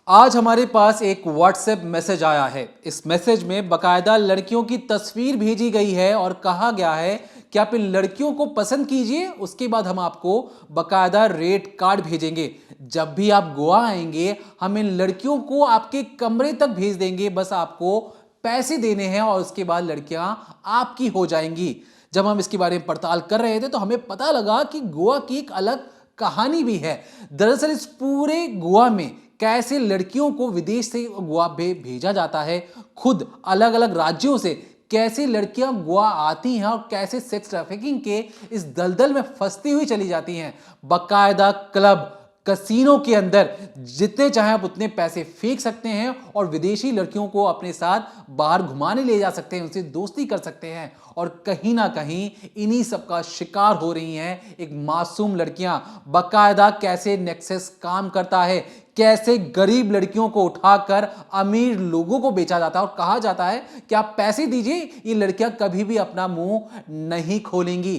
आज हमारे पास एक व्हाट्सएप मैसेज आया है। इस मैसेज में बकायदा लड़कियों की तस्वीर भेजी गई है और कहा गया है कि आप इन लड़कियों को पसंद कीजिए, उसके बाद हम आपको बकायदा रेट कार्ड भेजेंगे। जब भी आप गोवा आएंगे हम इन लड़कियों को आपके कमरे तक भेज देंगे, बस आपको पैसे देने हैं और उसके बाद लड़कियां आपकी हो जाएंगी। जब हम इसके बारे में पड़ताल कर रहे थे तो हमें पता लगा कि गोवा की एक अलग कहानी भी है। दरअसल इस पूरे गोवा में कैसे लड़कियों को विदेश से गोवा भेजा जाता है, खुद अलग अलग राज्यों से कैसे लड़कियां गोवा आती हैं और कैसे सेक्स ट्रैफिकिंग के इस दलदल में फंसती हुई चली जाती हैं। बकायदा क्लब कसीनो के अंदर जितने चाहे आप उतने पैसे फेंक सकते हैं और विदेशी लड़कियों को अपने साथ बाहर घुमाने ले जा सकते हैं, उनसे दोस्ती कर सकते हैं और कहीं ना कहीं इन्हीं सब का शिकार हो रही हैं एक मासूम लड़कियां। बकायदा कैसे नेक्सस काम करता है, कैसे गरीब लड़कियों को उठाकर अमीर लोगों को बेचा जाता है और कहा जाता है कि आप पैसे दीजिए, ये लड़कियां कभी भी अपना मुंह नहीं खोलेंगी।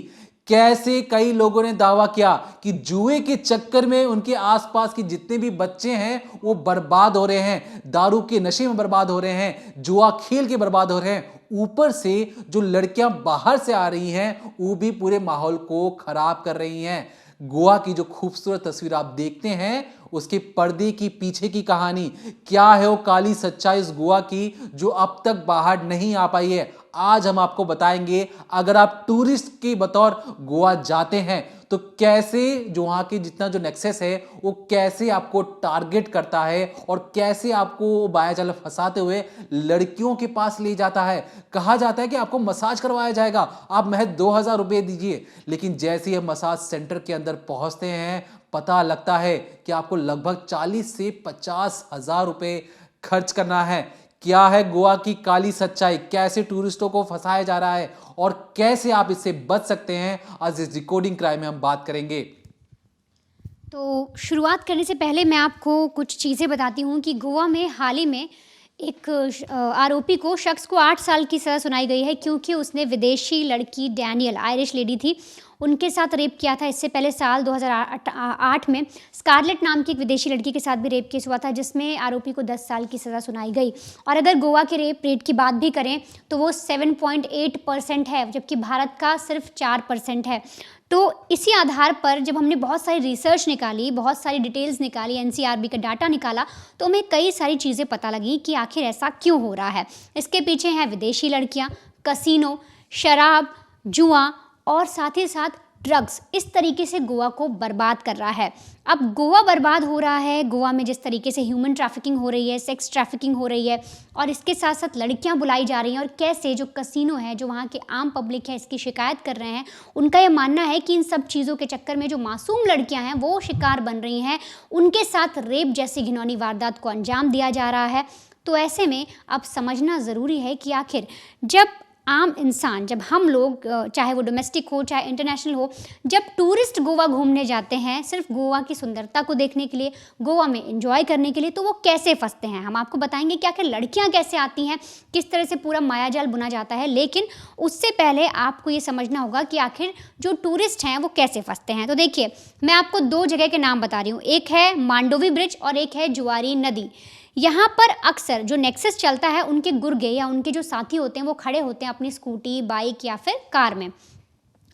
कैसे कई लोगों ने दावा किया कि जुए के चक्कर में उनके आसपास के जितने भी बच्चे हैं वो बर्बाद हो रहे हैं, दारू के नशे में बर्बाद हो रहे हैं, जुआ खेल के बर्बाद हो रहे हैं। ऊपर से जो लड़कियां बाहर से आ रही हैं वो भी पूरे माहौल को खराब कर रही हैं। गोवा की जो खूबसूरत तस्वीर आप देखते हैं उसके पर्दे की पीछे की कहानी क्या है, वो काली सच्चाई इस गोवा की जो अब तक बाहर नहीं आ पाई है, आज हम आपको बताएंगे। अगर आप टूरिस्ट के बतौर गोवा जाते हैं तो कैसे जो वहां के जितना जो नेक्सस है वो कैसे आपको टारगेट करता है और कैसे आपको मायाजाल फंसाते हुए लड़कियों के पास ले जाता है। कहा जाता है कि आपको मसाज करवाया जाएगा, आप महज 2,000 रुपए दीजिए, लेकिन जैसे ही मसाज सेंटर के अंदर पहुंचते हैं पता लगता है कि आपको लगभग 40 से 50,000 रुपए खर्च करना है। क्या है गोवा की काली सच्चाई, कैसे टूरिस्टों को फंसाया जा रहा है और कैसे आप इससे बच सकते हैं, आज इस डिकोडिंग क्राइम में हम बात करेंगे। तो शुरुआत करने से पहले मैं आपको कुछ चीज़ें बताती हूँ कि गोवा में हाल ही में एक आरोपी को शख्स को 8 साल की सज़ा सुनाई गई है क्योंकि उसने विदेशी लड़की डैनियल, आयरिश लेडी थी, उनके साथ रेप किया था। इससे पहले साल 2008 में स्कारलेट नाम की एक विदेशी लड़की के साथ भी रेप केस हुआ था जिसमें आरोपी को 10 साल की सज़ा सुनाई गई। और अगर गोवा के रेप रेट की बात भी करें तो वो 7.8% है, जबकि भारत का सिर्फ 4% है। तो इसी आधार पर जब हमने बहुत सारी रिसर्च निकाली, बहुत सारी डिटेल्स निकाली, एनसीआरबी का डाटा निकाला, तो हमें कई सारी चीज़ें पता लगी कि आखिर ऐसा क्यों हो रहा है। इसके पीछे हैं विदेशी लड़कियां, कसीनो, शराब, जुआ और साथ ही साथ ड्रग्स। इस तरीके से गोवा को बर्बाद कर रहा है। अब गोवा बर्बाद हो रहा है, गोवा में जिस तरीके से ह्यूमन ट्रैफिकिंग हो रही है, सेक्स ट्रैफिकिंग हो रही है और इसके साथ साथ लड़कियां बुलाई जा रही हैं और कैसे जो कसीनो है, जो वहाँ के आम पब्लिक है, इसकी शिकायत कर रहे हैं। उनका ये मानना है कि इन सब चीज़ों के चक्कर में जो मासूम लड़कियां हैं वो शिकार बन रही हैं, उनके साथ रेप जैसी घिनौनी वारदात को अंजाम दिया जा रहा है। तो ऐसे में अब समझना ज़रूरी है कि आखिर जब आम इंसान, जब हम लोग, चाहे वो डोमेस्टिक हो चाहे इंटरनेशनल हो, जब टूरिस्ट गोवा घूमने जाते हैं सिर्फ गोवा की सुंदरता को देखने के लिए, गोवा में एंजॉय करने के लिए, तो वो कैसे फंसते हैं। हम आपको बताएंगे कि आखिर लड़कियां कैसे आती हैं, किस तरह से पूरा मायाजाल बुना जाता है। लेकिन उससे पहले आपको ये समझना होगा कि आखिर जो टूरिस्ट हैं वो कैसे फंसते हैं। तो देखिए, मैं आपको 2 जगह के नाम बता रही हूँ, एक है मांडोवी ब्रिज और एक है जुआरी नदी। यहाँ पर अक्सर जो नेक्सस चलता है उनके गुर्गे या उनके जो साथी होते हैं वो खड़े होते हैं अपनी स्कूटी, बाइक या फिर कार में।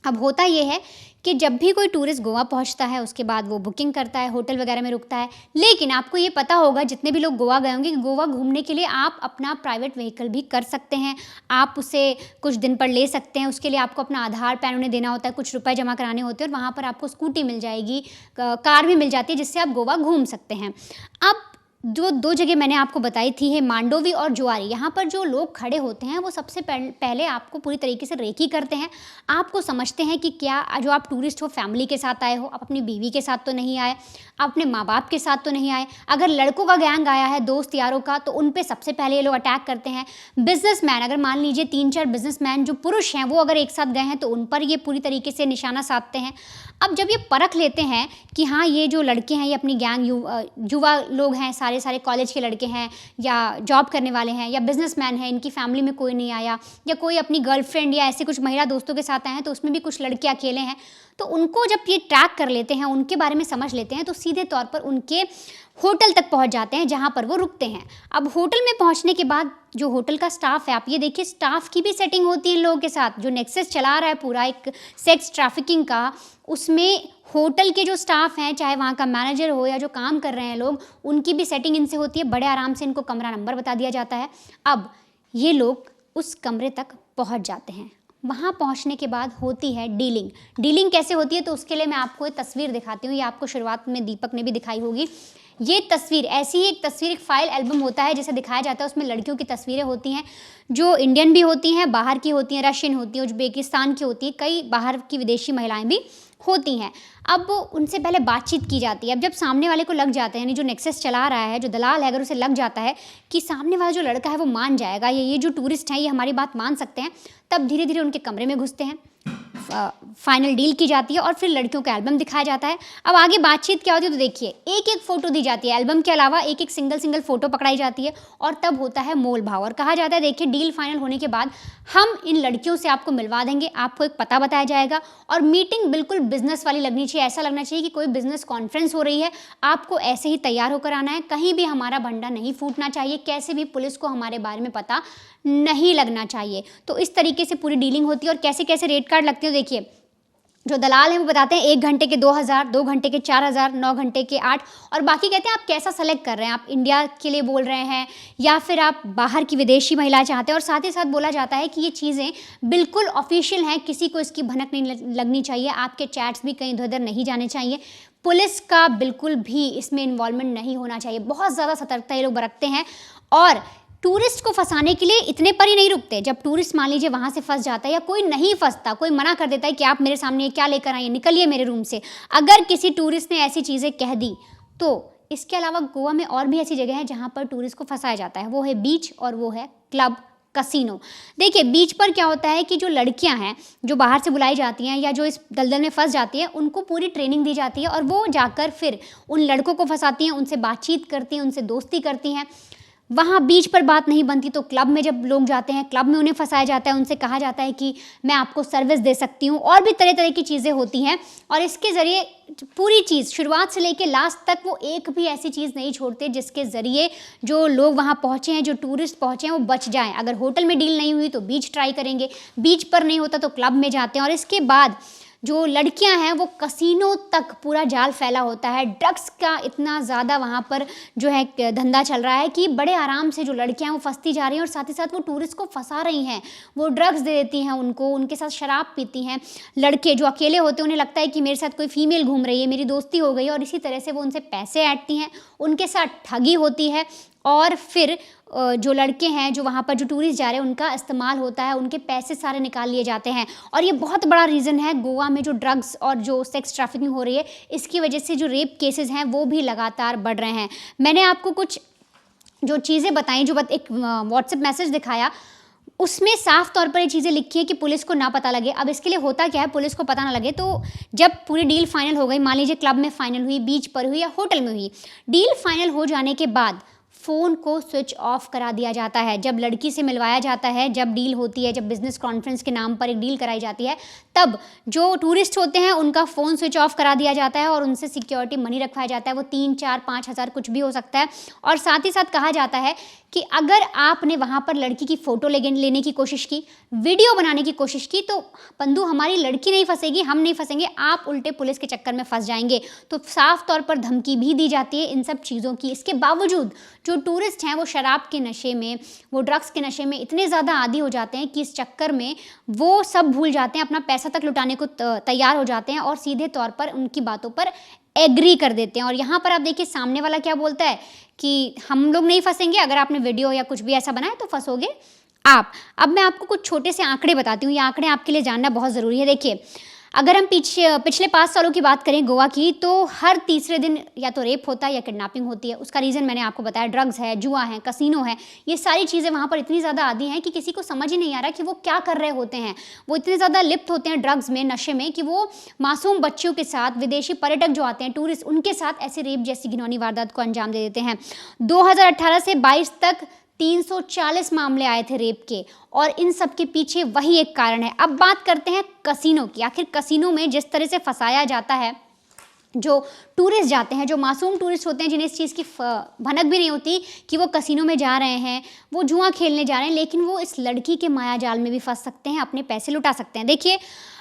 अब होता ये है कि जब भी कोई टूरिस्ट गोवा पहुंचता है उसके बाद वो बुकिंग करता है, होटल वगैरह में रुकता है। लेकिन आपको ये पता होगा, जितने भी लोग गोवा गए होंगे, कि गोवा घूमने के लिए आप अपना प्राइवेट व्हीकल भी कर सकते हैं, आप उसे कुछ दिन पर ले सकते हैं। उसके लिए आपको अपना आधार पैन उन्हें देना होता है, कुछ रुपए जमा कराने होते हैं और वहाँ पर आपको स्कूटी मिल जाएगी, कार भी मिल जाती है जिससे आप गोवा घूम सकते हैं। अब जो 2 जगह मैंने आपको बताई थी है मांडोवी और जुआरी, यहाँ पर जो लोग खड़े होते हैं वो सबसे पहले आपको पूरी तरीके से रेकी करते हैं। आपको समझते हैं कि क्या जो आप टूरिस्ट हो, फैमिली के साथ आए हो, आप अपनी बीवी के साथ तो नहीं आए, आप अपने माँ बाप के साथ तो नहीं आए। अगर लड़कों का गैंग आया है, दोस्त यारों का, तो उन पे सबसे पहले ये लोग अटैक करते हैं। बिजनेसमैन, अगर मान लीजिए 3-4 बिजनेसमैन जो पुरुष हैं वो अगर एक साथ गए हैं तो उन पर ये पूरी तरीके से निशाना साधते हैं। अब जब ये परख लेते हैं कि हाँ, ये जो लड़के हैं ये अपनी गैंग युवा लोग हैं, सारे कॉलेज के लड़के हैं या जॉब करने वाले हैं या बिजनेसमैन हैं, इनकी फैमिली में कोई नहीं आया, या कोई अपनी गर्लफ्रेंड या ऐसे कुछ महिला दोस्तों के साथ आए हैं तो उसमें भी कुछ लड़के अकेले हैं, तो उनको जब ये ट्रैक कर लेते हैं, उनके बारे में समझ लेते हैं, तो सीधे तौर पर उनके होटल तक पहुंच जाते हैं जहां पर वो रुकते हैं। अब होटल में पहुंचने के बाद जो होटल का स्टाफ है, आप ये देखिए स्टाफ की भी सेटिंग होती है इन लोगों के साथ। जो नेक्सस चला रहा है पूरा एक सेक्स ट्रैफिकिंग का, उसमें होटल के जो स्टाफ हैं, चाहे वहाँ का मैनेजर हो या जो काम कर रहे हैं लोग, उनकी भी सेटिंग इनसे होती है। बड़े आराम से इनको कमरा नंबर बता दिया जाता है। अब ये लोग उस कमरे तक पहुँच जाते हैं। वहाँ पहुँचने के बाद होती है डीलिंग। डीलिंग कैसे होती है, तो उसके लिए मैं आपको एक तस्वीर दिखाती हूँ। ये आपको शुरुआत में दीपक ने भी दिखाई होगी। ये तस्वीर ऐसी ही एक तस्वीर, एक फाइल एल्बम होता है जिसे दिखाया जाता है। उसमें लड़कियों की तस्वीरें होती हैं जो इंडियन भी होती हैं, बाहर की होती हैं, रशियन होती हैं, उज्बेकिस्तान की होती हैं, कई बाहर की विदेशी महिलाएं भी होती हैं। अब उनसे पहले बातचीत की जाती है। अब जब सामने वाले को लग जाता है, यानी जो नेक्सस चला रहा है, जो दलाल है, अगर उसे लग जाता है कि सामने वाला जो लड़का है वो मान जाएगा, ये जो टूरिस्ट हैं ये हमारी बात मान सकते हैं, तब धीरे धीरे उनके कमरे में घुसते हैं। फाइनल डील की जाती है और फिर लड़कियों का एल्बम दिखाया जाता है। अब आगे बातचीत क्या होती है, तो देखिए एक एक फ़ोटो दी जाती है। एल्बम के अलावा एक एक सिंगल फ़ोटो पकड़ाई जाती है और तब होता है मोल भाव और कहा जाता है देखिए डील फाइनल होने के बाद हम इन लड़कियों से आपको मिलवा देंगे, आपको एक पता बताया जाएगा और मीटिंग बिल्कुल बिजनेस वाली लगनी चाहिए। ऐसा लगना चाहिए कि कोई बिजनेस कॉन्फ्रेंस हो रही है। आपको ऐसे ही तैयार होकर आना है, कहीं भी हमारा भंडा नहीं फूटना चाहिए, कैसे भी पुलिस को हमारे बारे में पता नहीं लगना चाहिए। तो इस तरीके से पूरी डीलिंग होती है और कैसे कैसे रेट कार्ड लगते हैं देखिए। जो दलाल हैं वो बताते हैं 1 घंटे के 2000, 2 घंटे के 4000, 9 घंटे के 8 और बाकी कहते हैं आप कैसा सेलेक्ट कर रहे हैं, आप इंडिया के लिए बोल रहे हैं या फिर आप बाहर की विदेशी महिला चाहते हैं। और साथ ही साथ बोला जाता है कि ये चीज़ें बिल्कुल ऑफिशियल हैं, किसी को इसकी भनक नहीं लगनी चाहिए, आपके चैट्स भी कहीं इधर उधर नहीं जाने चाहिए, पुलिस का बिल्कुल भी इसमें इन्वॉल्वमेंट नहीं होना चाहिए। बहुत ज़्यादा सतर्कता ये लोग बरतते हैं और टूरिस्ट को फंसाने के लिए इतने पर ही नहीं रुकते। जब टूरिस्ट मान लीजिए वहाँ से फंस जाता है या कोई नहीं फंसता, कोई मना कर देता है कि आप मेरे सामने क्या लेकर आइए, निकलिए मेरे रूम से, अगर किसी टूरिस्ट ने ऐसी चीज़ें कह दी तो इसके अलावा गोवा में और भी ऐसी जगह है जहाँ पर टूरिस्ट को फंसाया जाता है। वो है बीच और वो है क्लब, कसिनो। देखिए बीच पर क्या होता है कि जो लड़कियां हैं जो बाहर से बुलाई जाती हैं या जो इस दलदल में फंस जाती हैं, उनको पूरी ट्रेनिंग दी जाती है और वो जाकर फिर उन लड़कों को फंसाती हैं, उनसे बातचीत करती हैं, उनसे दोस्ती करती हैं। वहाँ बीच पर बात नहीं बनती तो क्लब में जब लोग जाते हैं, क्लब में उन्हें फंसाया जाता है, उनसे कहा जाता है कि मैं आपको सर्विस दे सकती हूँ और भी तरह तरह की चीज़ें होती हैं। और इसके ज़रिए पूरी चीज़ शुरुआत से लेकर लास्ट तक वो एक भी ऐसी चीज़ नहीं छोड़ते जिसके ज़रिए जो लोग वहाँ पहुँचे हैं, जो टूरिस्ट पहुँचे हैं, वो बच जाएँ। अगर होटल में डील नहीं हुई तो बीच ट्राई करेंगे, बीच पर नहीं होता तो क्लब में जाते हैं और इसके बाद जो लड़कियां हैं वो कसीनो तक पूरा जाल फैला होता है। ड्रग्स का इतना ज़्यादा वहाँ पर जो है धंधा चल रहा है कि बड़े आराम से जो लड़कियां हैं वो फंसती जा रही हैं और साथ ही साथ वो टूरिस्ट को फंसा रही हैं। वो ड्रग्स दे देती हैं उनको, उनके साथ शराब पीती हैं। लड़के जो अकेले होते हैं उन्हें लगता है कि मेरे साथ कोई फीमेल घूम रही है, मेरी दोस्ती हो गई, और इसी तरह से वो उनसे पैसे ऐंठती हैं, उनके साथ ठगी होती है और फिर जो लड़के हैं जो वहाँ पर जो टूरिस्ट जा रहे हैं उनका इस्तेमाल होता है, उनके पैसे सारे निकाल लिए जाते हैं। और ये बहुत बड़ा रीज़न है गोवा में जो ड्रग्स और जो सेक्स ट्रैफिकिंग हो रही है, इसकी वजह से जो रेप केसेस हैं वो भी लगातार बढ़ रहे हैं। मैंने आपको कुछ जो चीज़ें बताई, जो एक व्हाट्सएप मैसेज दिखाया, उसमें साफ तौर पर ये चीज़ें लिखी है कि पुलिस को ना पता लगे। अब इसके लिए होता क्या है, पुलिस को पता ना लगे तो जब पूरी डील फाइनल हो गई, मान लीजिए क्लब में फाइनल हुई, बीच पर हुई या होटल में हुई, डील फाइनल हो जाने के बाद फ़ोन को स्विच ऑफ करा दिया जाता है। जब लड़की से मिलवाया जाता है, जब डील होती है, जब बिज़नेस कॉन्फ्रेंस के नाम पर एक डील कराई जाती है, तब जो टूरिस्ट होते हैं उनका फ़ोन स्विच ऑफ करा दिया जाता है और उनसे सिक्योरिटी मनी रखवाया जाता है। वो 3, 4, 5 हज़ार कुछ भी हो सकता है। और साथ ही साथ कहा जाता है कि अगर आपने वहाँ पर लड़की की फ़ोटो लेने की कोशिश की, वीडियो बनाने की कोशिश की, तो बंधु हमारी लड़की नहीं फंसेगी, हम नहीं फंसेंगे, आप उल्टे पुलिस के चक्कर में फंस जाएंगे। तो साफ तौर पर धमकी भी दी जाती है इन सब चीज़ों की। इसके बावजूद जो टूरिस्ट हैं वो शराब के नशे में, वो ड्रग्स के नशे में इतने ज़्यादा आदी हो जाते हैं कि इस चक्कर में वो सब भूल जाते हैं, अपना पैसा तक लुटाने को तैयार हो जाते हैं और सीधे तौर पर उनकी बातों पर एग्री कर देते हैं। और यहाँ पर आप देखिए सामने वाला क्या बोलता है कि हम लोग नहीं फंसेंगे, अगर आपने वीडियो या कुछ भी ऐसा बनाया तो फंसोगे आप। अब मैं आपको कुछ छोटे से आंकड़े बताती हूँ, ये आंकड़े आपके लिए जानना बहुत ज़रूरी है। देखिए अगर हम पिछले 5 सालों की बात करें गोवा की, तो हर तीसरे दिन या तो रेप होता है या किडनैपिंग होती है। उसका रीज़न मैंने आपको बताया, ड्रग्स है, जुआ है, कसिनो है, ये सारी चीज़ें वहाँ पर इतनी ज़्यादा आदी हैं कि किसी को समझ ही नहीं आ रहा कि वो क्या कर रहे होते हैं। वो इतने ज़्यादा लिप्त होते हैं ड्रग्स में, नशे में, कि वो मासूम बच्चियों के साथ, विदेशी पर्यटक जो आते हैं, टूरिस्ट, उनके साथ ऐसे रेप जैसी घिनौनी वारदात को अंजाम दे देते हैं। 2018 से 22 तक 340 मामले आए थे रेप के, और इन सब के पीछे वही एक कारण है। अब बात करते हैं कसिनो की। आखिर कसिनो में जिस तरह से फंसाया जाता है, जो टूरिस्ट जाते हैं, जो मासूम टूरिस्ट होते हैं, जिन्हें इस चीज़ की भनक भी नहीं होती कि वो कसिनो में जा रहे हैं, वो जुआ खेलने जा रहे हैं, लेकिन वो इस लड़की के मायाजाल में भी फंस सकते हैं, अपने पैसे लुटा सकते हैं। देखिए,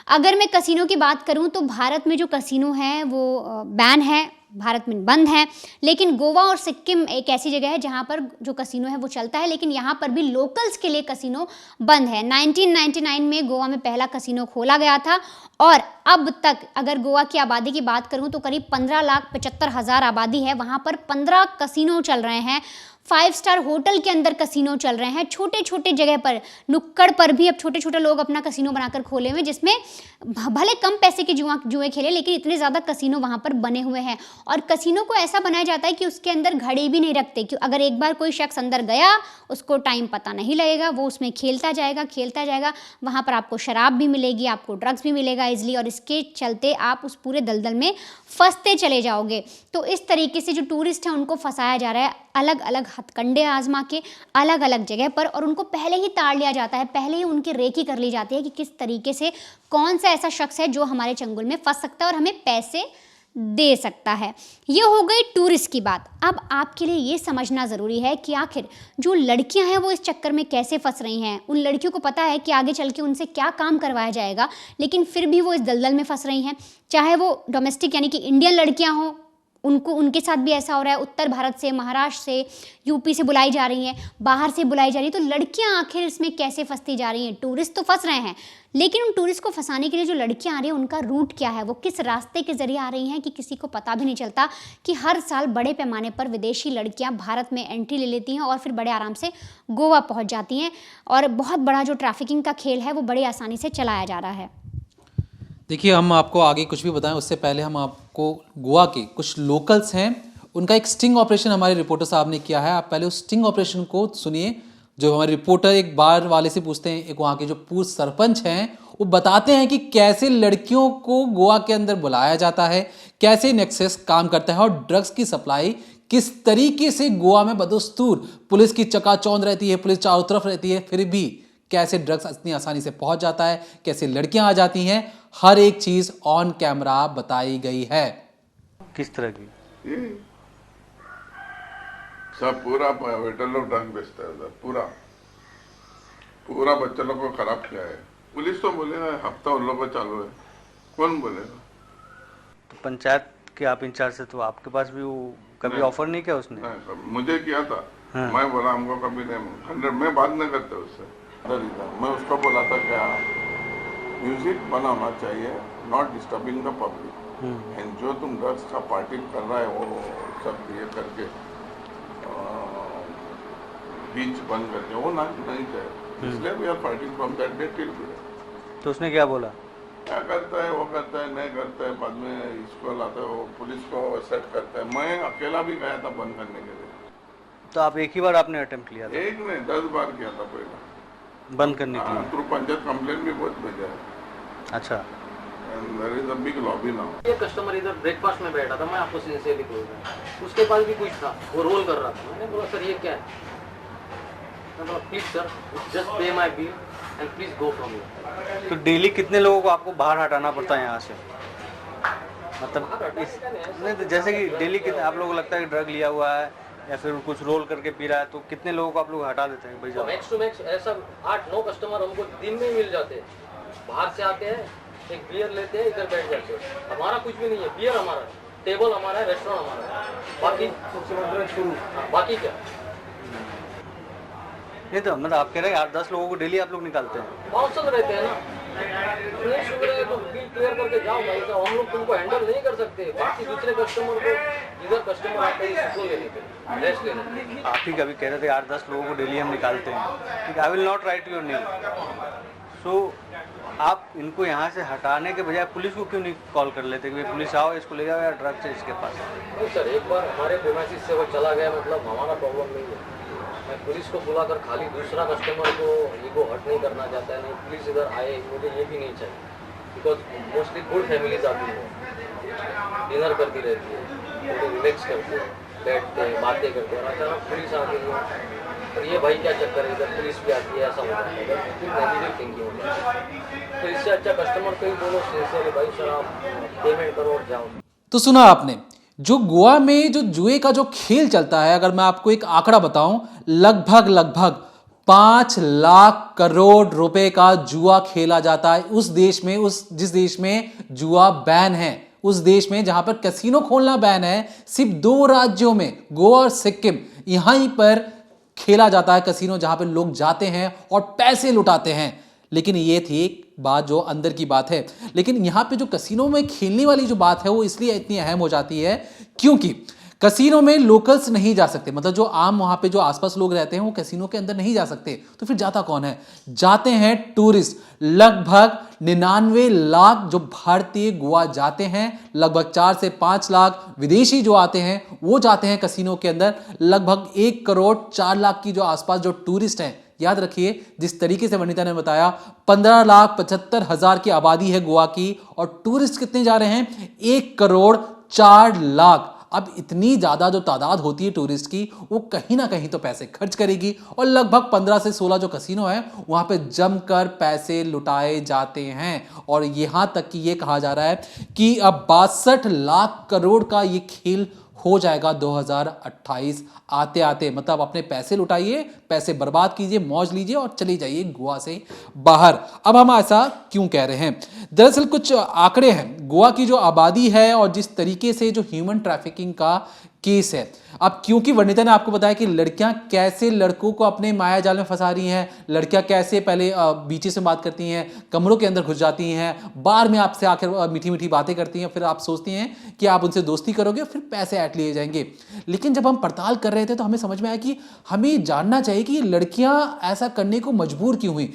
अगर मैं कसिनो की बात करूं तो भारत में जो कसिनो है वो बैन है, भारत में बंद है, लेकिन गोवा और सिक्किम एक ऐसी जगह है जहां पर जो कसिनो है वो चलता है, लेकिन यहां पर भी लोकल्स के लिए कसिनो बंद है। 1999 में गोवा में पहला कसिनो खोला गया था, और अब तक अगर गोवा की आबादी की बात करूं तो करीब 15,75,000 आबादी है। वहां पर 15 कसिनो चल रहे हैं, 5 स्टार होटल के अंदर कसिनो चल रहे हैं, छोटे छोटे जगह पर, नुक्कड़ पर भी अब छोटे छोटे लोग अपना कसिनो बनाकर खोले हुए, जिसमें भले कम पैसे के जुए खेले, लेकिन इतने ज़्यादा कसिनो वहाँ पर बने हुए हैं। और कसिनो को ऐसा बनाया जाता है कि उसके अंदर घड़ी भी नहीं रखते, कि अगर एक बार कोई शख्स अंदर गया, उसको टाइम पता नहीं लगेगा, वो उसमें खेलता जाएगा। वहाँ पर आपको शराब भी मिलेगी, आपको ड्रग्स भी मिलेगा ईजिली, और इसके चलते आप उस पूरे दलदल में फंसते चले जाओगे। तो इस तरीके से जो टूरिस्ट हैं उनको फंसाया जा रहा है, अलग अलग हथकंडे आजमा के अलग अलग जगह पर, और उनको पहले ही ताड़ लिया जाता है, पहले ही उनकी रेकी कर ली जाती है कि किस तरीके से कौन सा ऐसा शख्स है जो हमारे चंगुल में फंस सकता है और हमें पैसे दे सकता है। ये हो गई टूरिस्ट की बात। अब आपके लिए ये समझना ज़रूरी है कि आखिर जो लड़कियां हैं वो इस चक्कर में कैसे फंस रही हैं। उन लड़कियों को पता है कि आगे चल के उनसे क्या काम करवाया जाएगा, लेकिन फिर भी वो इस दलदल में फंस रही हैं। चाहे वो डोमेस्टिक यानी कि इंडियन लड़कियां हों, उनके साथ भी ऐसा हो रहा है। उत्तर भारत से, महाराष्ट्र से, यूपी से बुलाई जा रही हैं, बाहर से बुलाई जा रही है। तो लड़कियां आखिर इसमें कैसे फंसती जा रही हैं? टूरिस्ट तो फंस रहे हैं, लेकिन उन टूरिस्ट को फंसाने के लिए जो लड़कियां आ रही हैं उनका रूट क्या है, वो किस रास्ते के जरिए आ रही हैं कि किसी को पता भी नहीं चलता कि हर साल बड़े पैमाने पर विदेशी लड़कियां भारत में एंट्री ले लेती हैं और फिर बड़े आराम से गोवा पहुँच जाती हैं, और बहुत बड़ा जो ट्रैफिकिंग का खेल है वो बड़ी आसानी से चलाया जा रहा है। देखिए, हम आपको आगे कुछ भी बताएं उससे पहले हम आपको गोवा के कुछ लोकल्स हैं, उनका एक स्टिंग ऑपरेशन हमारे रिपोर्टर साहब ने किया है। आप पहले उस स्टिंग ऑपरेशन को सुनिए, जो हमारे रिपोर्टर एक बार वाले से पूछते हैं। एक वहाँ के जो पूर्व सरपंच हैं वो बताते हैं कि कैसे लड़कियों को गोवा के अंदर बुलाया जाता है, कैसे नेक्सस काम करता है, और ड्रग्स की सप्लाई किस तरीके से गोवा में बदस्तूर पुलिस की चकाचौंध रहती है, पुलिस चारों तरफ रहती है, फिर भी कैसे ड्रग्स इतनी आसानी से पहुंच जाता है, कैसे लड़कियां आ जाती हैं, हर एक चीज ऑन कैमरा बताई गई है। किस तरह की? ये सब पूरा होटल लोग ड्रग बेचता है उधर, पूरा बच्चा लोग को खराब किया है। पुलिस तो बोलेगा हफ्ता उन लोग को चालू है, कौन बोलेगा? तो पंचायत के आप इंचार्ज से, तो आपके पास भी वो कभी ऑफर नहीं किया उसने? नहीं, मुझे किया था। हाँ। मैं बोला हमको कभी नहीं, मैं बात नहीं करते उससे। मैं उसको बोला था क्या म्यूजिक बनाना चाहिए, not disturbing the public, and जो तुम ड्रग्स का पार्टी कर रहा है वो सब ये करके बीच बंद करके वो नहीं चाहिए, इसलिए we are fighting from that day till today. तो उसने क्या बोला? क्या करता है वो करता है, नहीं करता है, बाद में इसको लाते हो पुलिस को सेट करता है। मैं अकेला भी गया था बंद करने के लिए। तो आप एक ही बार आपने अटेम्प्ट किया था? एक नहीं 10 बार किया था पहले बंद करने के लिए। थ्रू पंचायत कंप्लेंट भी बहुत भेजा है। अच्छा। There is a big lobby now. ये कस्टमर इधर ब्रेकफास्ट में बैठा था, मैं आपको सिंसियरली बोल रहा हूँ, उसके पास भी कुछ था, वो रोल कर रहा था। मैंने बोला सर ये क्या है? मैं बोला प्लीज सर जस्ट पे my bill and please go from here. तो डेली कितने लोगों को आपको बाहर हटाना पड़ता है यहाँ से? मतलब नहीं, तो जैसे कि डेली कितने आप लोगों को लगता है कि ड्रग लिया हुआ है या फिर कुछ रोल करके पी रहा है, तो कितने लोगों को आप लोग हटा देते हैं भाई? तो मैक्स टू मैक्स ऐसा 8-9 कस्टमर हमको दिन में मिल जाते हैं। बाहर से आते हैं, एक बियर लेते हैं, इधर बैठ जाते हैं। हमारा कुछ भी नहीं है, बियर हमारा है, टेबल हमारा है, रेस्टोरेंट हमारा है, बाकी क्या? नहीं तो मतलब आप कह रहे हैं 8-10 लोगों को डेली आप लोग निकालते हैं? बाउंसर रहते हैं ना, नहीं सुन रहे तो बिल क्लियर करके जाओ भाई साहब, हम लोग तुमको हैंडल नहीं कर सकते। बाकी दूसरे कस्टमर को, इधर कस्टमर आते हैं इसको लेने के लिए, रेस्ट लेने के लिए। आप ही कभी कह रहे थे 8-10 लोगों को डेली हम निकालते हैं, ठीक है, I will not write your name. So आप इनको यहाँ से हटाने के बजाय पुलिस को क्यों नहीं कॉल कर लेते कि भाई पुलिस आओ, इसको ले जाओ या ड्रग्स है इसके पास? नहीं सर, एक बार हमारे प्रीमाइसिस से वो चला गया, मतलब हमारा प्रॉब्लम नहीं है। मैं पुलिस को बुलाकर खाली दूसरा कस्टमर को ईगो हर्ट नहीं करना चाहता है। नहीं पुलिस इधर आए, मुझे ये भी नहीं चाहिए, बिकॉज मोस्टली गुड फैमिलीज आती है, डिनर करती रहती है, थोड़ी रिलैक्स करती है। बैठते हैं, बातें करते हैं, और अचानक पुलिस आ गई है और ये भाई क्या चक्कर है, इधर पुलिस भी आती है, ऐसा होता है, बिल्कुल नेगेटिव थिंकिंग होती है। तो इससे अच्छा कस्टमर को ही बोलो सिंसियरली, भाई सर आप पेमेंट करो और जाओ। तो सुना आपने, जो गोवा में जो जुए का जो खेल चलता है, अगर मैं आपको एक आंकड़ा बताऊं, लगभग 5 लाख करोड़ रुपए का जुआ खेला जाता है उस देश में, जिस देश में जुआ बैन है, उस देश में जहां पर कैसीनो खोलना बैन है। सिर्फ 2 राज्यों में, गोवा और सिक्किम, यहीं पर खेला जाता है कैसीनो, जहां पर लोग जाते हैं और पैसे लुटाते हैं। लेकिन ये थी बात जो अंदर की बात है। लेकिन यहाँ पे जो कैसीनो में खेलने वाली जो बात है वो इसलिए इतनी अहम हो जाती है क्योंकि कैसीनो में लोकल्स नहीं जा सकते, मतलब जो आम वहाँ पे जो आसपास लोग रहते हैं वो कैसीनो के अंदर नहीं जा सकते। तो फिर जाता कौन है? जाते हैं टूरिस्ट। लगभग 99 लाख जो भारतीय गोवा जाते हैं, लगभग 4 से 5 लाख विदेशी जो आते हैं वो जाते हैं कैसीनो के अंदर। लगभग 1 करोड़ 4 लाख की जो आसपास जो टूरिस्ट हैं। याद रखिए, जिस तरीके से वनिता ने बताया, 15,75,000 की आबादी है गोवा की, और टूरिस्ट कितने जा रहे हैं? 1 करोड़ 4 लाख। अब इतनी ज़्यादा जो तादाद होती है टूरिस्ट की, वो कहीं ना कहीं तो पैसे खर्च करेगी, और लगभग 15 से 16 जो कैसीनो है वहाँ पे जमकर पैसे लुटाए जाते हैं। और यहाँ तक कि ये कहा जा रहा है कि अब 62 लाख करोड़ का ये खेल हो जाएगा 2028 आते आते। मतलब अपने पैसे लुटाइए, पैसे बर्बाद कीजिए, मौज लीजिए और चले जाइए गोवा से बाहर। अब हम ऐसा क्यों कह रहे हैं? दरअसल कुछ आंकड़े हैं। गोवा की जो आबादी है और जिस तरीके से जो ह्यूमन ट्रैफिकिंग का केस है, अब क्योंकि वनिता ने आपको बताया कि लड़कियां कैसे लड़कों को अपने माया जाल में फंसा रही हैं, लड़कियां कैसे पहले बीचे से बात करती हैं, कमरों के अंदर घुस जाती हैं, बार में आपसे आकर मीठी मीठी बातें करती हैं, फिर आप सोचती हैं कि आप उनसे दोस्ती करोगे, फिर पैसे ऐट लिए जाएंगे। लेकिन जब हम पड़ताल कर रहे थे तो हमें समझ में आया कि हमें जानना चाहिए कि लड़कियां ऐसा करने को मजबूर क्यों हुई,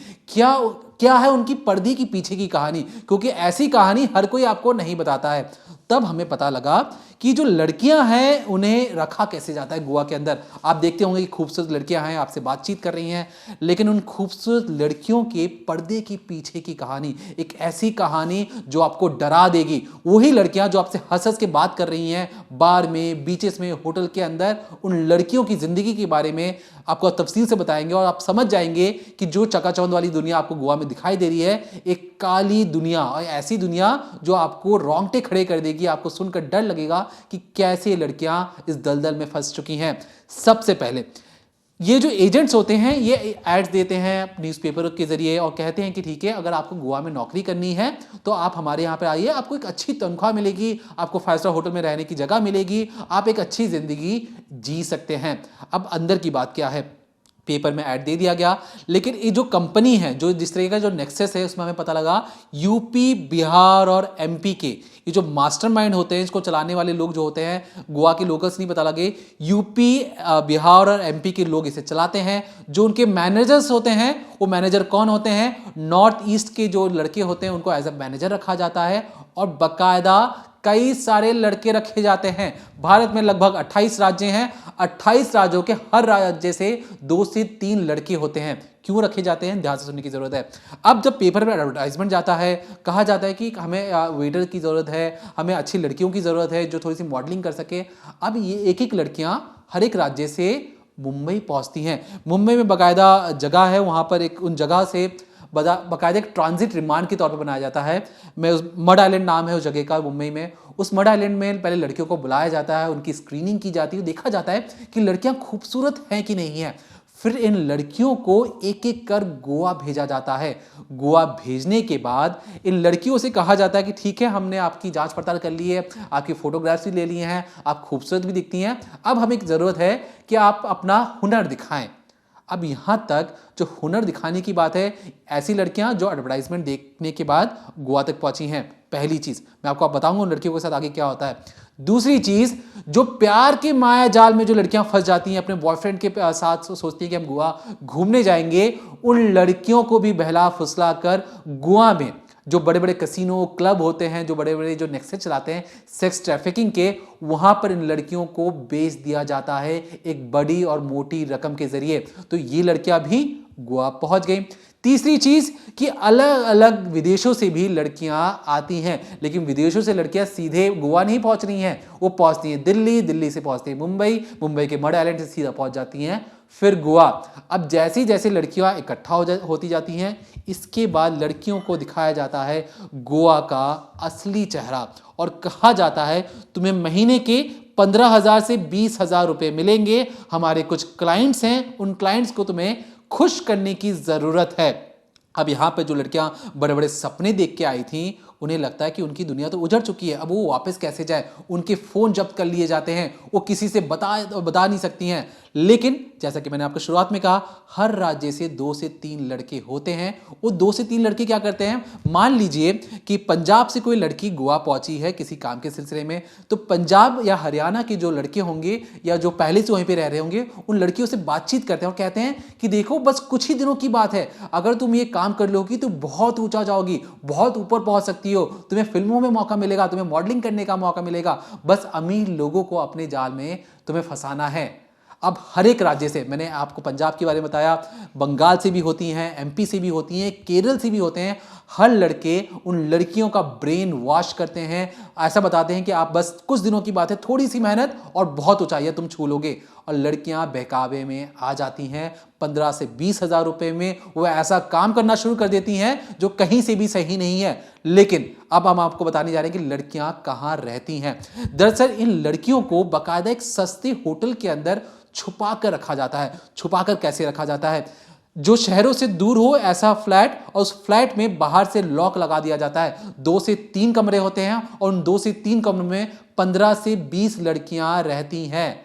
क्या है उनकी पर्दे की पीछे की कहानी, क्योंकि ऐसी कहानी हर कोई आपको नहीं बताता है। तब हमें पता लगा कि जो लड़कियां हैं उन्हें रखा कैसे जाता है गोवा के अंदर। आप देखते होंगे कि खूबसूरत लड़कियां हैं, आपसे बातचीत कर रही हैं, लेकिन उन खूबसूरत लड़कियों के पर्दे के पीछे की कहानी, एक ऐसी कहानी जो आपको डरा देगी। वही लड़कियां जो आपसे हंस हंस के बात कर रही हैं बार में, बीचेस में, होटल के अंदर, उन लड़कियों की जिंदगी के बारे में आपको तफसील से बताएंगे और आप समझ जाएंगे कि जो चकाचौंध वाली दुनिया आपको गोवा में दिखाई दे रही है, एक काली दुनिया, और ऐसी दुनिया जो आपको रोंगटे खड़े कर देगी। आपको सुनकर डर लगेगा कि कैसे लड़कियां इस दलदल में फंस चुकी हैं। सबसे पहले ये जो एजेंट्स होते हैं ये एड्स देते हैं न्यूज़पेपर के जरिए और कहते हैं कि ठीक है, अगर आपको गोवा में नौकरी करनी है तो आप हमारे यहाँ पर आइए, आपको एक अच्छी तनख्वाह मिलेगी, आपको 5 स्टार होटल में रहने की जगह मिलेगी, आप एक अच्छी जिंदगी जी सकते हैं। अब अंदर की बात क्या है, पेपर में ऐड दे दिया गया, लेकिन ये जो कंपनी है, जो जिस तरह का जो नेक्सस है, उसमें हमें पता लगा यूपी, बिहार और एमपी के ये जो मास्टरमाइंड होते हैं, इसको चलाने वाले लोग जो होते हैं, गोवा के लोकल्स नहीं पता लगे, यूपी, बिहार और एमपी के लोग इसे चलाते हैं। जो उनके मैनेजर्स होते हैं, वो मैनेजर कौन होते हैं? नॉर्थ ईस्ट के जो लड़के होते हैं उनको एज अ मैनेजर रखा जाता है, और बाकायदा कई सारे लड़के रखे जाते हैं। भारत में लगभग 28 राज्य हैं, 28 राज्यों के हर राज्य से 2 से 3 लड़के होते हैं। क्यों रखे जाते हैं, ध्यान से सुनने की जरूरत है। अब जब पेपर में एडवर्टाइजमेंट जाता है, कहा जाता है कि हमें वेटर की जरूरत है, हमें अच्छी लड़कियों की जरूरत है जो थोड़ी सी मॉडलिंग कर सके। अब ये एक लड़कियां हर एक राज्य से मुंबई पहुंचती हैं। मुंबई में बाकायदा जगह है, वहां पर एक उन जगह से बाकायदा एक ट्रांजिट रिमांड के तौर पर बनाया जाता है। मैं उस मड आइलैंड नाम है उस जगह का, मुंबई में। उस मड आइलैंड में पहले लड़कियों को बुलाया जाता है, उनकी स्क्रीनिंग की जाती है, देखा जाता है कि लड़कियां खूबसूरत हैं कि नहीं है। फिर इन लड़कियों को एक एक कर गोवा भेजा जाता है। गोवा भेजने के बाद इन लड़कियों से कहा जाता है कि ठीक है, हमने आपकी जांच पड़ताल कर ली है, आपकी फोटोग्राफ्स भी ले ली हैं, आप खूबसूरत भी दिखती हैं, अब हमें ज़रूरत है कि आप अपना हुनर दिखाएं। अब यहाँ तक जो हुनर दिखाने की बात है, ऐसी लड़कियां जो एडवर्टाइजमेंट देखने के बाद गोवा तक पहुंची हैं। पहली चीज मैं आपको बताऊंगा उन लड़कियों के साथ आगे क्या होता है। दूसरी चीज, जो प्यार के माया जाल में जो लड़कियां फंस जाती हैं, अपने बॉयफ्रेंड के साथ सोचती हैं कि हम गोवा घूमने जाएंगे, उन लड़कियों को भी बहला फुसला कर गोवा में जो बड़े बड़े कैसीनो क्लब होते हैं, जो बड़े बड़े जो नेक्सस चलाते हैं सेक्स ट्रैफिकिंग के, वहां पर इन लड़कियों को बेच दिया जाता है एक बड़ी और मोटी रकम के जरिए। तो ये लड़कियां भी गोवा पहुंच गई। तीसरी चीज कि अलग अलग विदेशों से भी लड़कियां आती हैं, लेकिन विदेशों से लड़कियां सीधे गोवा नहीं पहुंच रही हैं, वो पहुंचती हैं दिल्ली, दिल्ली से पहुंचती हैं मुंबई, मुंबई के मड आइलैंड से सीधा पहुंच जाती हैं फिर गोवा। अब जैसे जैसे लड़कियां इकट्ठा होती जाती हैं, इसके बाद लड़कियों को दिखाया जाता है गोवा का असली चेहरा और कहा जाता है तुम्हें महीने के 15,000 से 20,000 रुपए मिलेंगे। हमारे कुछ क्लाइंट्स हैं, उन क्लाइंट्स को तुम्हें खुश करने की जरूरत है। अब यहाँ पे जो लड़कियां बड़े बड़े सपने देख के आई थी, उन्हें लगता है कि उनकी दुनिया तो उजड़ चुकी है, अब वो वापस कैसे जाए। उनके फोन जब्त कर लिए जाते हैं, वो किसी से बता नहीं सकती हैं। लेकिन जैसा कि मैंने आपको शुरुआत में कहा, हर राज्य से 2 से 3 लड़के होते हैं। वो 2 से 3 लड़के क्या करते हैं, मान लीजिए कि पंजाब से कोई लड़की गोवा पहुंची है किसी काम के सिलसिले में, तो पंजाब या हरियाणा के जो लड़के होंगे या जो पहले से वहीं पे रह रहे होंगे, उन लड़कियों से बातचीत करते हैं और कहते हैं कि देखो बस कुछ ही दिनों की बात है, अगर तुम ये काम कर लोगी तो बहुत ऊंचा जाओगी, बहुत ऊपर पहुंच सकती हो, तुम्हें फिल्मों में मौका मिलेगा, तुम्हें मॉडलिंग करने का मौका मिलेगा, बस अमीर लोगों को अपने जाल में तुम्हें फंसाना है। अब हर एक राज्य से, मैंने आपको पंजाब के बारे में बताया, बंगाल से भी होती हैं, एमपी से भी होती हैं, केरल से भी होते हैं। हर लड़के उन लड़कियों का ब्रेन वॉश करते हैं, ऐसा बताते हैं कि आप बस कुछ दिनों की बात है, थोड़ी सी मेहनत और बहुत ऊंचाई तुम छू लोगे। और लड़कियां बहकावे में आ जाती हैं, 15 से 20,000 रुपए में वो ऐसा काम करना शुरू कर देती हैं जो कहीं से भी सही नहीं है। लेकिन अब हम आपको बताने जा रहे हैं कि लड़कियां कहां रहती हैं। दरअसल इन लड़कियों को बाकायदा एक सस्ते होटल के अंदर छुपा कर रखा जाता है। छुपा कर कैसे रखा जाता है, जो शहरों से दूर हो ऐसा फ्लैट, और उस फ्लैट में बाहर से लॉक लगा दिया जाता है। 2 से 3 कमरे होते हैं और उन 2 से 3 कमरों में 15 से 20 लड़कियां रहती हैं।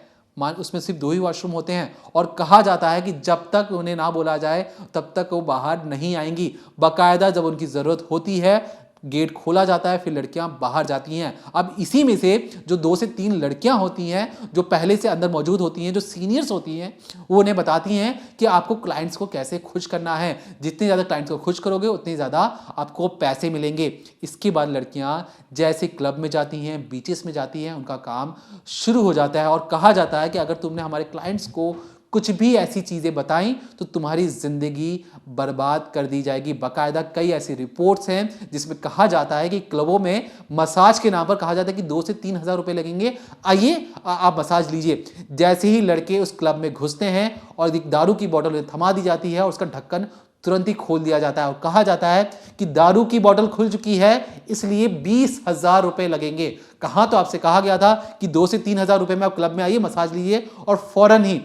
उसमें सिर्फ 2 ही वॉशरूम होते हैं और कहा जाता है कि जब तक उन्हें ना बोला जाए तब तक वो बाहर नहीं आएंगी। बाकायदा जब उनकी जरूरत होती है गेट खोला जाता है, फिर लड़कियां बाहर जाती हैं। अब इसी में से जो 2 से 3 लड़कियां होती हैं जो पहले से अंदर मौजूद होती हैं, जो सीनियर्स होती हैं, वो उन्हें बताती हैं कि आपको क्लाइंट्स को कैसे खुश करना है। जितने ज़्यादा क्लाइंट्स को खुश करोगे उतने ज़्यादा आपको पैसे मिलेंगे। इसके बाद लड़कियां जैसे क्लब में जाती हैं, बीचेस में जाती हैं, उनका काम शुरू हो जाता है और कहा जाता है कि अगर तुमने हमारे क्लाइंट्स को कुछ भी ऐसी चीज़ें बताई तो तुम्हारी ज़िंदगी बर्बाद कर दी जाएगी। बाकायदा कई ऐसी रिपोर्ट्स हैं जिसमें कहा जाता है कि क्लबों में मसाज के नाम पर कहा जाता है कि 2 से 3,000 रुपये लगेंगे, आइए आप मसाज लीजिए। जैसे ही लड़के उस क्लब में घुसते हैं और एक दारू की बोतल थमा दी जाती है और उसका ढक्कन तुरंत ही खोल दिया जाता है और कहा जाता है कि दारू की बोतल खुल चुकी है इसलिए 20,000 रुपये लगेंगे। कहाँ तो आपसे कहा गया था कि 2 से 3,000 रुपये में आप क्लब में आइए, मसाज लीजिए, और फौरन ही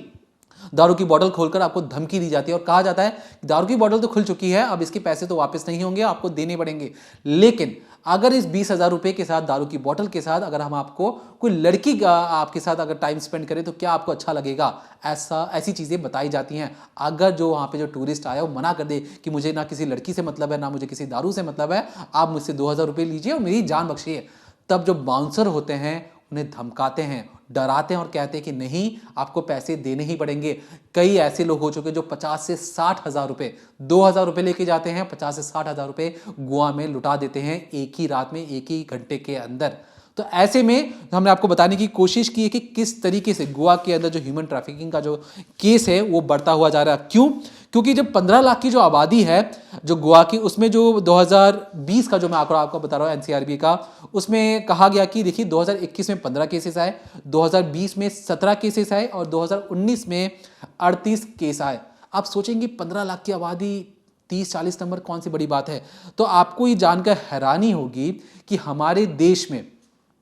दारू की बोतल खोलकर आपको धमकी दी जाती है और कहा जाता है कि दारू की बोतल तो खुल चुकी है, अब इसके पैसे तो वापस नहीं होंगे, आपको देने पड़ेंगे। लेकिन अगर इस 20,000 रुपये के साथ, दारू की बोतल के साथ, अगर हम आपको कोई लड़की आपके साथ अगर टाइम स्पेंड करे तो क्या आपको अच्छा लगेगा, ऐसी चीज़ें बताई जाती हैं। अगर जो वहाँ पे जो टूरिस्ट आया वो मना कर दे कि मुझे ना किसी लड़की से मतलब है, ना मुझे किसी दारू से मतलब है, आप मुझसे 2,000 रुपये लीजिए और मेरी जान बख्शिए, तब जो बाउंसर होते हैं उन्हें धमकाते हैं, डराते हैं और कहते हैं कि नहीं, आपको पैसे देने ही पड़ेंगे। कई ऐसे लोग हो चुके जो 50 से 60,000 रुपये, 2,000 रुपये लेके जाते हैं, 50 से 60,000 रुपये गोवा में लुटा देते हैं एक ही रात में, एक ही घंटे के अंदर। तो ऐसे में हमने आपको बताने की कोशिश की है कि किस तरीके से गोवा के अंदर जो ह्यूमन ट्रैफिकिंग का जो केस है वो बढ़ता हुआ जा रहा है। क्यों? क्योंकि जब 15 लाख की जो आबादी है जो गोवा की, उसमें जो 2020 का जो मैं आंकड़ा आपको बता रहा हूँ एनसीआरबी का, उसमें कहा गया कि देखिए 2021 में 15 केसेस आए, 2020 में 17 केसेस आए और 2019 में 38 केस आए। आप सोचेंगे 15 लाख की आबादी, 30-40 नंबर कौन सी बड़ी बात है? तो आपको ये जानकर हैरानी होगी कि हमारे देश में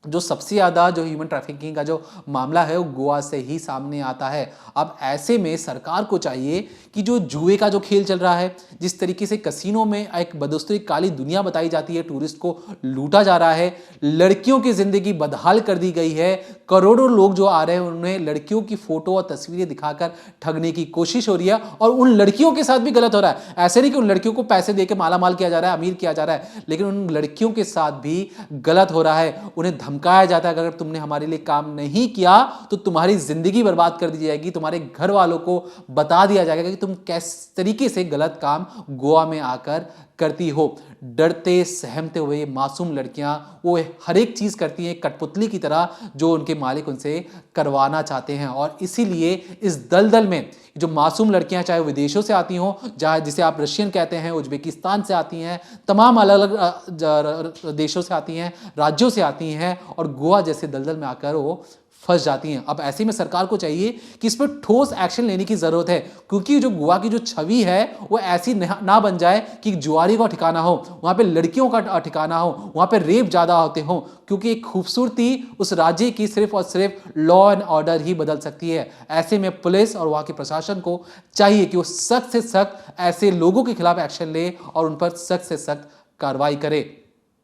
जो सबसे ज़्यादा जो ह्यूमन ट्रैफिकिंग का जो मामला है वो गोवा से ही सामने आता है। अब ऐसे में सरकार को चाहिए कि जो जुए का जो खेल चल रहा है, जिस तरीके से कसीनों में एक बदस्तूरी काली दुनिया बताई जाती है, टूरिस्ट को लूटा जा रहा है, लड़कियों की ज़िंदगी बदहाल कर दी गई है, करोड़ों लोग जो आ रहे हैं उन्हें लड़कियों की फ़ोटो और तस्वीरें दिखाकर ठगने की कोशिश हो रही है और उन लड़कियों के साथ भी गलत हो रहा है। ऐसे नहीं कि उन लड़कियों को पैसे देकर माला माल किया जा रहा है, अमीर किया जा रहा है, लेकिन उन लड़कियों के साथ भी गलत हो रहा है। उन्हें धमकाया जाता है कि अगर तुमने हमारे लिए काम नहीं किया तो तुम्हारी जिंदगी बर्बाद कर दी जाएगी, तुम्हारे घर वालों को बता दिया जाएगा कि तुम किस तरीके से गलत काम गोवा में आकर करती हो। डरते सहमते हुए ये मासूम लड़कियां वो हर एक चीज़ करती हैं कठपुतली की तरह जो उनके मालिक उनसे करवाना चाहते हैं। और इसीलिए इस दलदल में जो मासूम लड़कियां चाहे वो विदेशों से आती हों, चाहे जिसे आप रशियन कहते हैं, उज्बेकिस्तान से आती हैं, तमाम अलग अलग देशों से आती हैं, राज्यों से आती हैं और गोवा जैसे दलदल में आकर वो फंस जाती हैं। अब ऐसे में सरकार को चाहिए कि इस पर ठोस एक्शन लेने की जरूरत है, क्योंकि जो गोवा की जो छवि है वो ऐसी ना बन जाए कि जुआरी का ठिकाना हो, वहां पे लड़कियों का ठिकाना हो, वहां पे रेप ज्यादा होते हो, क्योंकि एक खूबसूरती उस राज्य की सिर्फ और सिर्फ लॉ एंड ऑर्डर ही बदल सकती है। ऐसे में पुलिस और वहां के प्रशासन को चाहिए कि वो सख्त से सख्त ऐसे लोगों के खिलाफ एक्शन ले और उन पर सख्त से सख्त कार्रवाई करे।